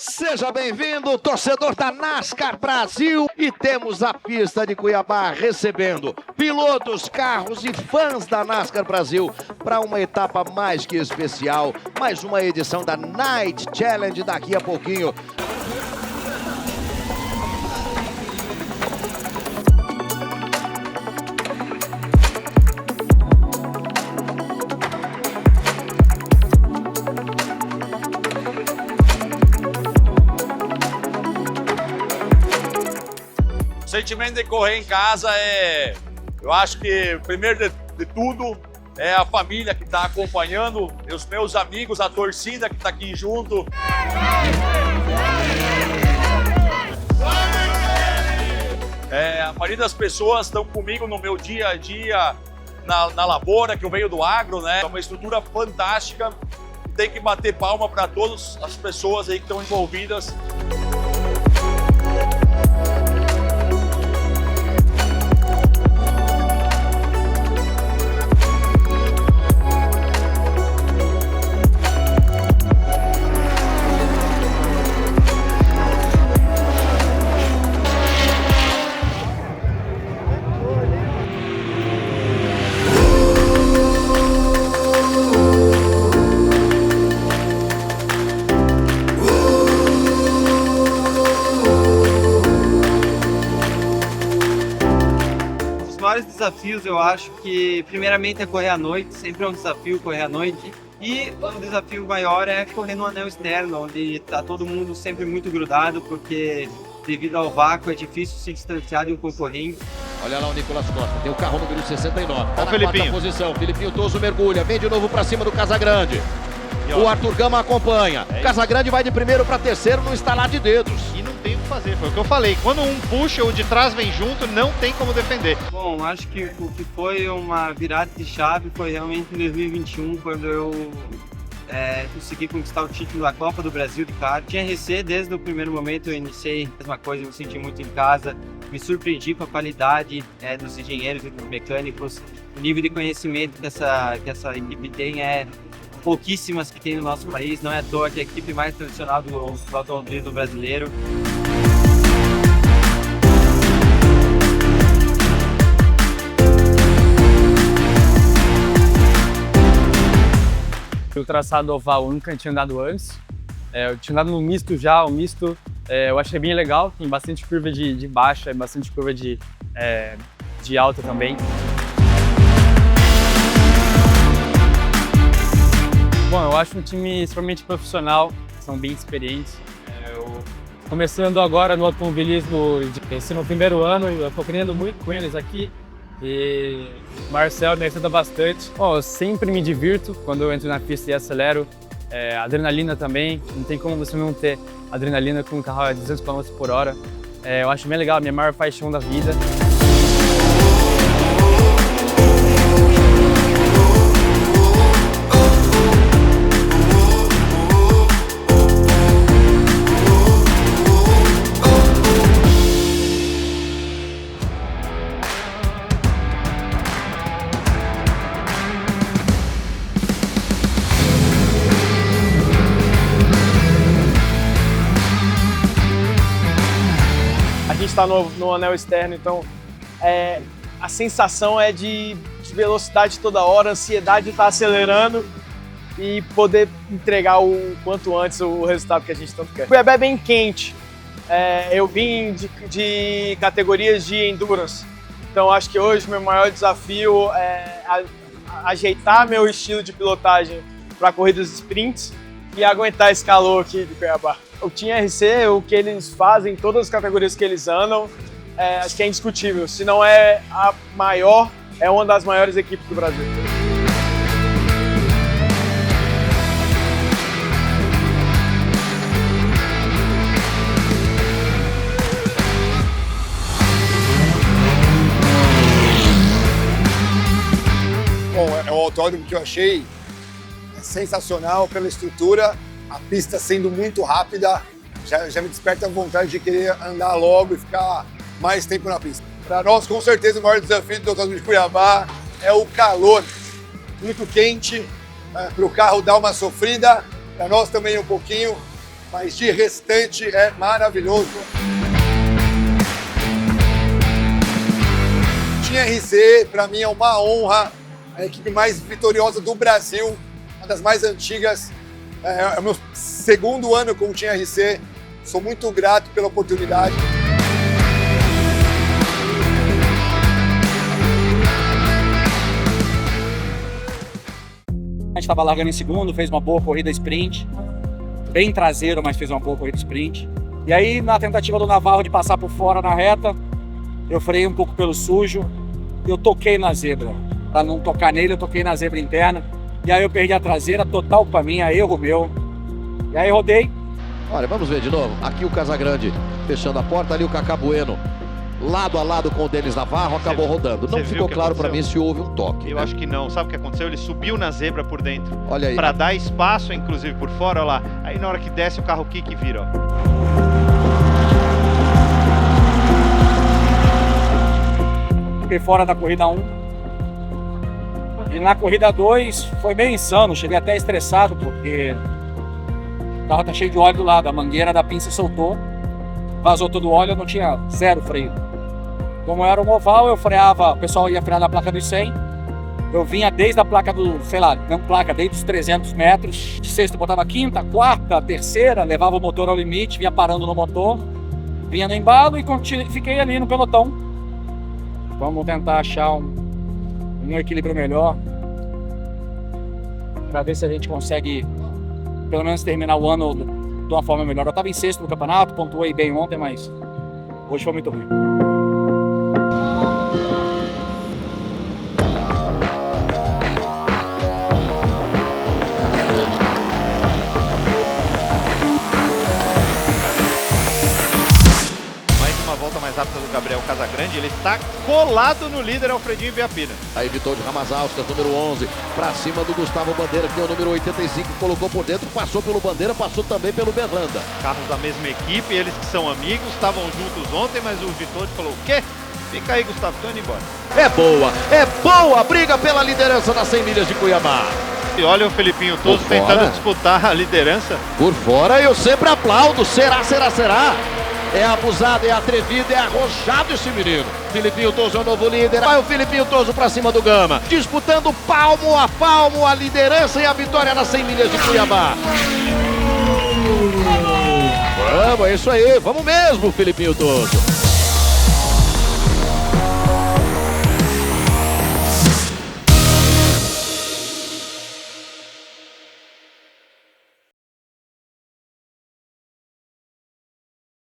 Seja bem-vindo, torcedor da NASCAR Brasil, e temos a pista de Cuiabá recebendo pilotos, carros e fãs da NASCAR Brasil para uma etapa mais que especial, mais uma edição da Night Challenge daqui a pouquinho. O sentimento de correr em casa eu acho que, primeiro de tudo, é a família que está acompanhando, os meus amigos, a torcida que está aqui junto. A maioria das pessoas estão comigo no meu dia a dia, na lavoura, que eu venho do agro, né? É uma estrutura fantástica, tem que bater palma para todas as pessoas aí que estão envolvidas. Os maiores desafios, eu acho que primeiramente é correr à noite, sempre é um desafio correr à noite. E o desafio maior é correr no anel externo, onde está todo mundo sempre muito grudado, porque devido ao vácuo é difícil se distanciar de um concorrente. Olha lá o Nicolas Costa, tem o carro número 69, tá na Felipinho. quarta posição. Felipinho Toso mergulha, vem de novo para cima do Casagrande. O Arthur Gama acompanha. O Casagrande vai de primeiro para terceiro no estalar de dedos. E não tem o que fazer, foi o que eu falei. Quando um puxa, o de trás vem junto, não tem como defender. Bom, acho que o que foi uma virada de chave foi realmente em 2021, quando eu consegui conquistar o título da Copa do Brasil de kart. Tinha RC desde o primeiro momento, eu iniciei a mesma coisa, eu me senti muito em casa. Me surpreendi com a qualidade dos engenheiros e dos mecânicos. O nível de conhecimento que essa equipe tem é pouquíssimas que tem no nosso país. Não é à toa que é a equipe mais tradicional do automobilismo brasileiro. O traçado oval eu nunca tinha andado antes. Eu tinha andado no misto já, o misto eu achei bem legal, tem bastante curva de baixa e bastante curva de alta também. Bom, eu acho um time extremamente profissional, são bem experientes. Começando agora no automobilismo, esse no primeiro ano, eu estou aprendendo muito com eles aqui. E o Marcel me ajuda bastante. Bom, eu sempre me divirto quando eu entro na pista e acelero. Adrenalina também, não tem como você não ter adrenalina com um carro a 200 km por hora. Eu acho bem legal, a minha maior paixão da vida. A gente está no anel externo, então a sensação é de velocidade toda hora, ansiedade de estar acelerando e poder entregar o quanto antes o resultado que a gente tanto quer. O Cuiabá é bem quente, eu vim de categorias de endurance, então acho que hoje meu maior desafio é ajeitar meu estilo de pilotagem para corridas sprints e aguentar esse calor aqui de Cuiabá. O Team RC, o que eles fazem, todas as categorias que eles andam, acho que é indiscutível. Se não é a maior, é uma das maiores equipes do Brasil. Bom, é um autódromo que eu achei sensacional pela estrutura, a pista sendo muito rápida, já me desperta a vontade de querer andar logo e ficar mais tempo na pista. Para nós, com certeza, o maior desafio do Autódromo de Cuiabá é o calor. Muito quente, para o carro dar uma sofrida, para nós também um pouquinho, mas de restante é maravilhoso. Team RC, para mim, é uma honra, a equipe mais vitoriosa do Brasil, uma das mais antigas. É o meu segundo ano com o Team RC, sou muito grato pela oportunidade. A gente estava largando em segundo, fez uma boa corrida sprint, bem traseiro, mas fez uma boa corrida sprint. E aí, na tentativa do Navarro de passar por fora na reta, eu freiei um pouco pelo sujo, eu toquei na zebra. Para não tocar nele, eu toquei na zebra interna. E aí eu perdi a traseira, total para mim, erro meu. E aí rodei. Olha, vamos ver de novo. Aqui o Casagrande fechando a porta, ali o Cacá Bueno lado a lado com o Denis Navarro, acabou rodando. Não ficou claro para mim se houve um toque. Eu acho que não. Sabe o que aconteceu? Ele subiu na zebra por dentro. Olha aí. Para dar espaço, inclusive, por fora, olha lá. Aí na hora que desce, o carro kick vira, ó. Fiquei fora da corrida 1. E na corrida 2 foi meio insano. Cheguei até estressado, porque o carro tá cheio de óleo do lado. A mangueira da pinça soltou. Vazou todo o óleo, eu não tinha zero freio. Como era um oval, eu freava, o pessoal ia frear na placa dos 100. Eu vinha desde a placa do, sei lá, não placa, desde os 300 metros. De sexta eu botava quinta, quarta, terceira, levava o motor ao limite, vinha parando no motor, vinha no embalo e fiquei ali no pelotão. Vamos tentar achar um equilíbrio melhor, para ver se a gente consegue, pelo menos, terminar o ano de uma forma melhor. Eu estava em sexto no campeonato, pontuei bem ontem, mas hoje foi muito ruim. Volta mais rápida do Gabriel Casagrande, ele está colado no líder Alfredinho Biapina. Aí Vitor de Ramazauskas, número 11, para cima do Gustavo Bandeira, que é o número 85, colocou por dentro, passou pelo Bandeira, passou também pelo Berlanda. Carros da mesma equipe, eles que são amigos, estavam juntos ontem, mas o Vitor falou, o quê? Fica aí, Gustavo, tô indo embora. É boa a briga pela liderança das 100 milhas de Cuiabá. E olha o Felipinho Toso tentando disputar a liderança. Por fora eu sempre aplaudo, será? É abusado, é atrevido, é arrojado esse menino. Felipinho Toso é o novo líder. Vai o Felipinho Toso pra cima do Gama. Disputando palmo a palmo a liderança e a vitória nas 100 milhas de Cuiabá. Vamos, é isso aí. Vamos mesmo, Felipinho Toso.